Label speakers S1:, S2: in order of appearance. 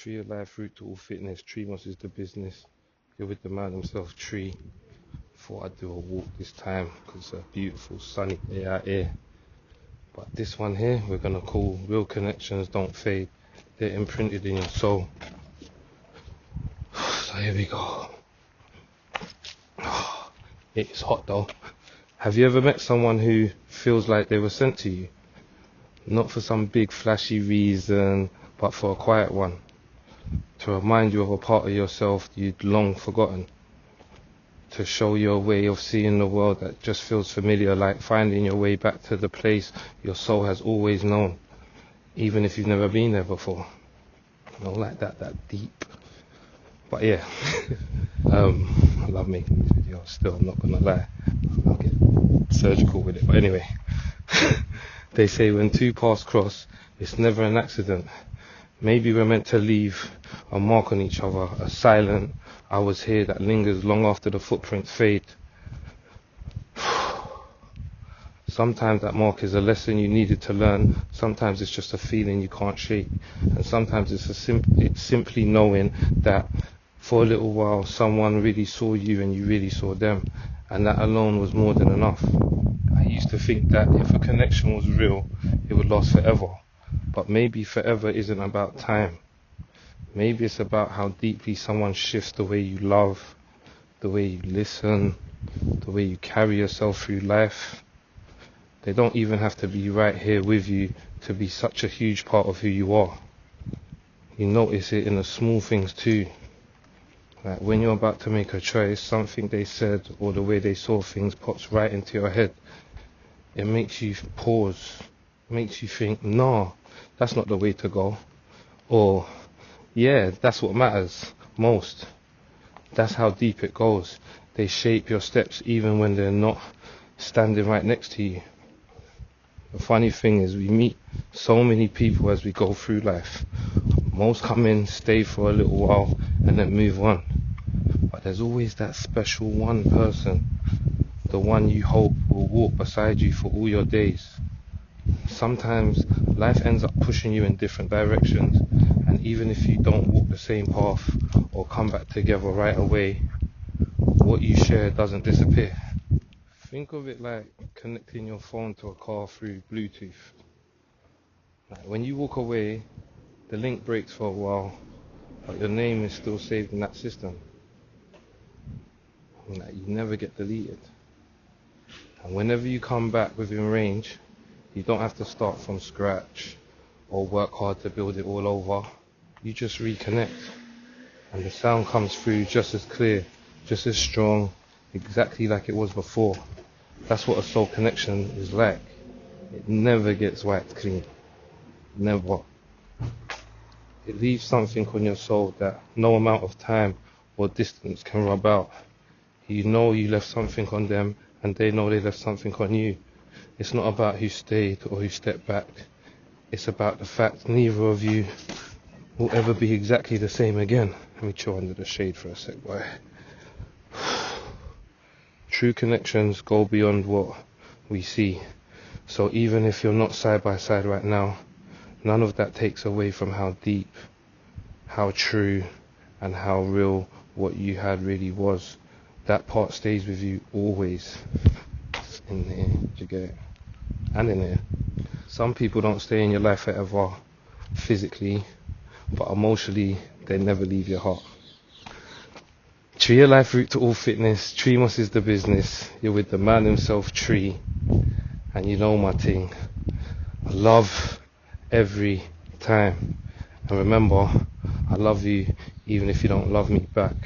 S1: Tree of life, root to all fitness. Tree moss is the business. You're with the man himself, Tree. Thought I'd do a walk this time because it's a beautiful sunny day out here. But this one here, we're gonna call Real Connections Don't Fade. They're imprinted in your soul. So here we go. It is hot though. Have you ever met someone who feels like they were sent to you? Not for some big flashy reason, but for a quiet one. To remind you of a part of yourself you'd long forgotten. To show you a way of seeing the world that just feels familiar, like finding your way back to the place your soul has always known, even if you've never been there before. You know, like that deep. But yeah, I love making these videos still, I'm not gonna lie. I'll get surgical with it, but anyway. They say when two paths cross, it's never an accident. Maybe we're meant to leave a mark on each other, a silent I was here that lingers long after the footprints fade. Sometimes that mark is a lesson you needed to learn, sometimes it's just a feeling you can't shake, and sometimes it's simply knowing that for a little while someone really saw you and you really saw them, and that alone was more than enough. I used to think that if a connection was real, it would last forever. But maybe forever isn't about time. Maybe it's about how deeply someone shifts the way you love, the way you listen, the way you carry yourself through life. They don't even have to be right here with you to be such a huge part of who you are. You notice it in the small things too. Like when you're about to make a choice, something they said or the way they saw things pops right into your head. It makes you pause, makes you think, no, that's not the way to go. Or, yeah, that's what matters most. That's how deep it goes. They shape your steps even when they're not standing right next to you. The funny thing is we meet so many people as we go through life. Most come in, stay for a little while and then move on. But there's always that special one person, the one you hope will walk beside you for all your days. Sometimes life ends up pushing you in different directions, and even if you don't walk the same path or come back together right away, what you share doesn't disappear. Think of it like connecting your phone to a car through Bluetooth. Like when you walk away, the link breaks for a while, but your name is still saved in that system. Like you never get deleted. And whenever you come back within range, you don't have to start from scratch or work hard to build it all over. You just reconnect. And the sound comes through just as clear, just as strong, exactly like it was before. That's what a soul connection is like. It never gets wiped clean. Never. It leaves something on your soul that no amount of time or distance can rub out. You know you left something on them, and they know they left something on you. It's not about who stayed or who stepped back. It's about the fact neither of you will ever be exactly the same again. Let me chill under the shade for a sec, boy. True connections go beyond what we see. So even if you're not side by side right now, none of that takes away from how deep, how true, and how real what you had really was. That part stays with you always. In here, did you get it? And in here. Some people don't stay in your life forever, physically, but emotionally, they never leave your heart. Tree your life, root to all fitness. Tree moss is the business. You're with the man himself, Tree. And you know my thing. I love every time. And remember, I love you even if you don't love me back.